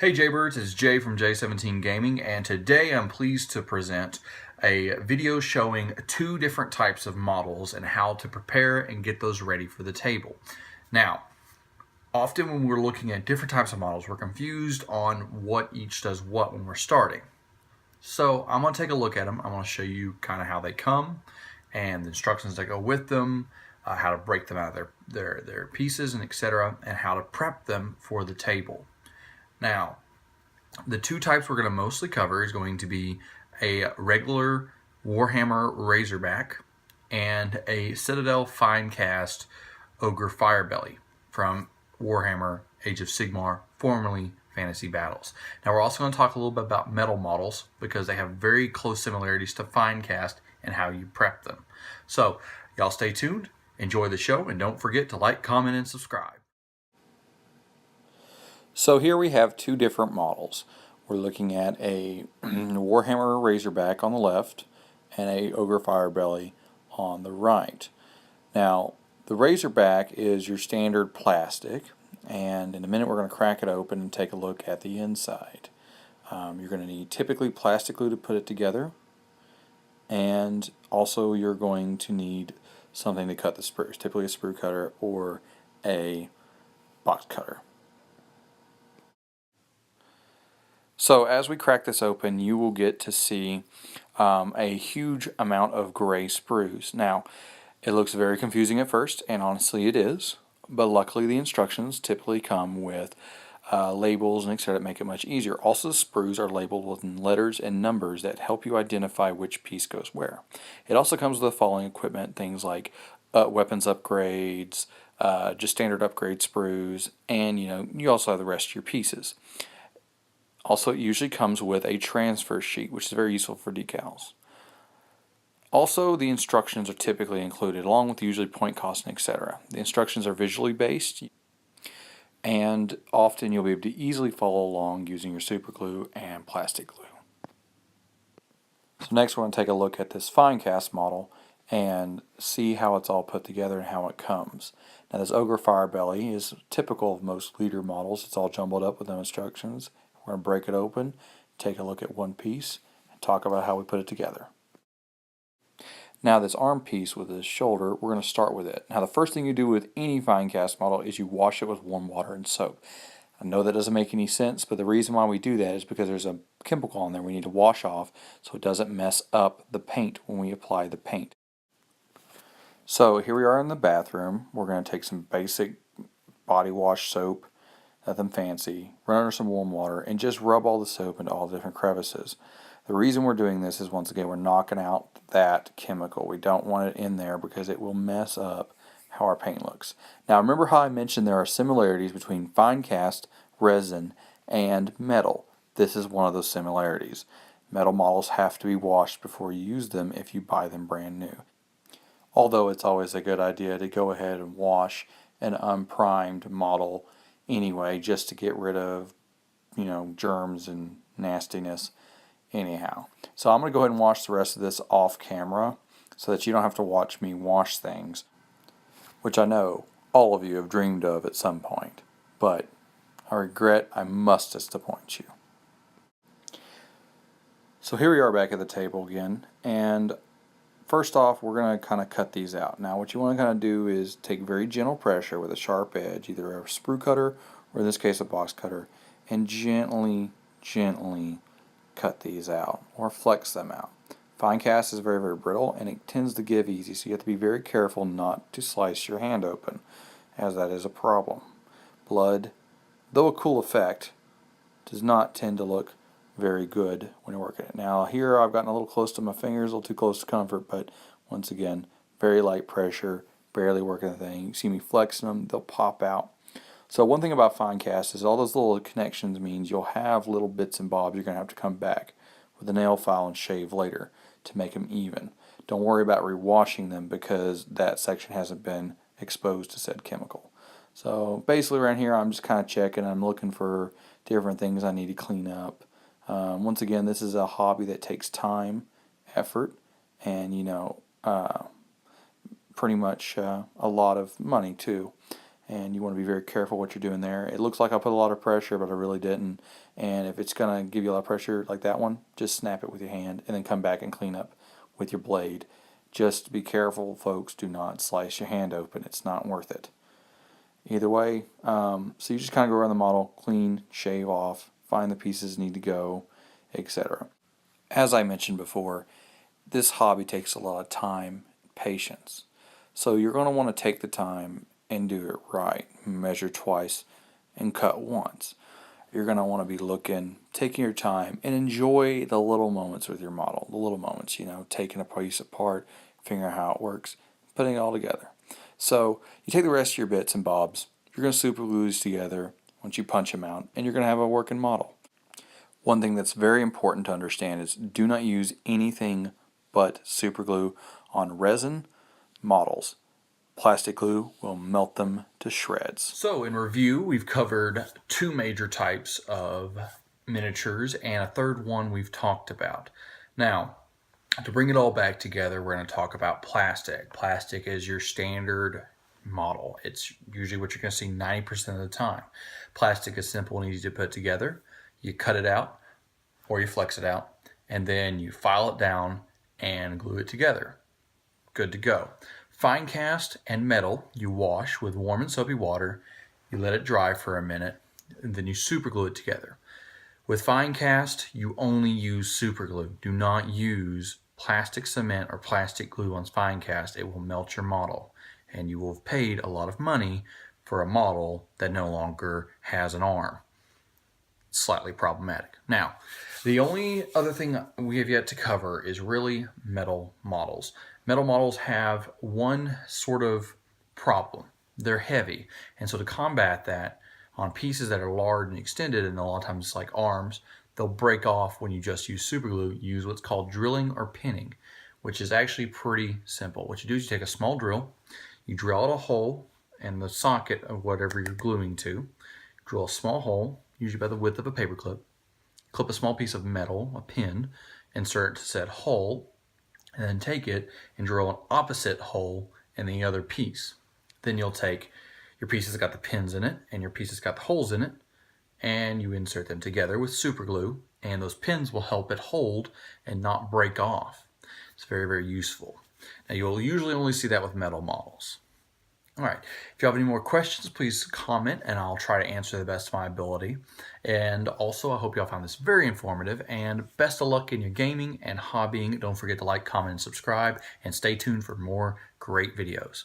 Hey Jaybirds, it's Jay from J17 Gaming, and today I'm pleased to present a video showing two different types of models and how to prepare and get those ready for the table. Now, often when we're looking at different types of models, we're confused on what each does what when we're starting. So I'm going to take a look at them. I'm going to show you kind of how they come and the instructions that go with them, how to break them out of their pieces and etc., and how to prep them for the table. Now, the two types we're going to mostly cover is going to be a regular Warhammer Razorback and a Citadel Fine Cast Ogre Firebelly from Warhammer Age of Sigmar, formerly Fantasy Battles. Now we're also going to talk a little bit about metal models because they have very close similarities to Fine Cast and how you prep them. So y'all stay tuned, enjoy the show, and don't forget to like, comment, and subscribe. So here we have two different models. We're looking at a Warhammer Razorback on the left and a Ogre Firebelly on the right. Now, the Razorback is your standard plastic, and in a minute we're going to crack it open and take a look at the inside. You're going to need typically plastic glue to put it together, and also you're going to need something to cut the sprues, typically a sprue cutter or a box cutter. So as we crack this open, you will get to see a huge amount of gray sprues. Now, it looks very confusing at first, and honestly it is, but luckily the instructions typically come with labels and etc. that make it much easier. Also, the sprues are labeled with letters and numbers that help you identify which piece goes where. It also comes with the following equipment, things like weapons upgrades, just standard upgrade sprues, and you also have the rest of your pieces. Also, it usually comes with a transfer sheet, which is very useful for decals. Also, the instructions are typically included, along with usually point cost and etc. The instructions are visually based, and often you'll be able to easily follow along using your super glue and plastic glue. So next we're going to take a look at this fine cast model and see how it's all put together and how it comes. Now this Ogre Firebelly is typical of most leader models. It's all jumbled up with no instructions. We're going to break it open, take a look at one piece, and talk about how we put it together. Now this arm piece with this shoulder, we're going to start with it. Now the first thing you do with any fine cast model is you wash it with warm water and soap. I know that doesn't make any sense, but the reason why we do that is because there's a chemical on there we need to wash off so it doesn't mess up the paint when we apply the paint. So here we are in the bathroom. We're going to take some basic body wash soap, nothing fancy, run under some warm water, and just rub all the soap into all the different crevices. The reason we're doing this is, once again, we're knocking out that chemical. We don't want it in there because it will mess up how our paint looks. Now remember how I mentioned there are similarities between fine cast, resin, and metal. This is one of those similarities. Metal models have to be washed before you use them if you buy them brand new. Although it's always a good idea to go ahead and wash an unprimed model anyway, just to get rid of, germs and nastiness anyhow. So I'm going to go ahead and wash the rest of this off camera so that you don't have to watch me wash things, which I know all of you have dreamed of at some point, but I regret I must disappoint you. So here we are back at the table again, and first off we're going to kind of cut these out. Now what you want to kind of do is take very gentle pressure with a sharp edge, either a sprue cutter or in this case a box cutter, and gently cut these out or flex them out. Fine cast is very, very brittle and it tends to give easy, so you have to be very careful not to slice your hand open, as that is a problem. Blood, though a cool effect, does not tend to look very good when you're working it. Now here I've gotten a little close to my fingers, a little too close to comfort, but once again, very light pressure, barely working the thing. You see me flexing them, they'll pop out. So one thing about fine cast is all those little connections means you'll have little bits and bobs you're going to have to come back with a nail file and shave later to make them even. Don't worry about rewashing them because that section hasn't been exposed to said chemical. So basically around here I'm just kind of checking, I'm looking for different things I need to clean up. Once again, this is a hobby that takes time, effort, and pretty much a lot of money too. and you want to be very careful what you're doing there. It looks like I put a lot of pressure, but I really didn't. And if it's going to give you a lot of pressure like that one, just snap it with your hand and then come back and clean up with your blade. Just be careful, folks. Do not slice your hand open. It's not worth it. Either way, so you just kind of go around the model, clean, shave off, find the pieces need to go, etc. As I mentioned before, this hobby takes a lot of time, patience. So you're going to want to take the time and do it right. Measure twice and cut once. You're going to want to be looking, taking your time, and enjoy the little moments with your model. The little moments, taking a piece apart, figuring out how it works, putting it all together. So you take the rest of your bits and bobs, you're going to super glue these together once you punch them out, and you're going to have a working model. One thing that's very important to understand is do not use anything but super glue on resin models. Plastic glue will melt them to shreds. So in review, we've covered 2 major types of miniatures and a third one we've talked about. Now, to bring it all back together, we're going to talk about plastic. Plastic is your standard model. It's usually what you're going to see 90% of the time. Plastic is simple and easy to put together. You cut it out or you flex it out, and then you file it down and glue it together. Good to go. Fine cast and metal you wash with warm and soapy water. You let it dry for a minute, and then you super glue it together. With fine cast, you only use super glue. Do not use plastic cement or plastic glue on fine cast. It will melt your model, and you will have paid a lot of money for a model that no longer has an arm. Slightly problematic. Now, the only other thing we have yet to cover is really metal models. Metal models have one sort of problem. They're heavy, and so to combat that, on pieces that are large and extended, and a lot of times it's like arms, they'll break off when you just use super glue. Use what's called drilling or pinning, which is actually pretty simple. What you do is you take a small drill, you drill out a hole in the socket of whatever you're gluing to, drill a small hole, usually by the width of a paper clip, clip a small piece of metal, a pin, insert it to said hole, and then take it and drill an opposite hole in the other piece. Then you'll take your piece that's got the pins in it and your piece that's got the holes in it, and you insert them together with super glue, and those pins will help it hold and not break off. It's very, very useful. Now you'll usually only see that with metal models. All right, if you have any more questions, please comment and I'll try to answer the best of my ability. And also, I hope y'all found this very informative, and best of luck in your gaming and hobbying. Don't forget to like, comment, and subscribe, and stay tuned for more great videos.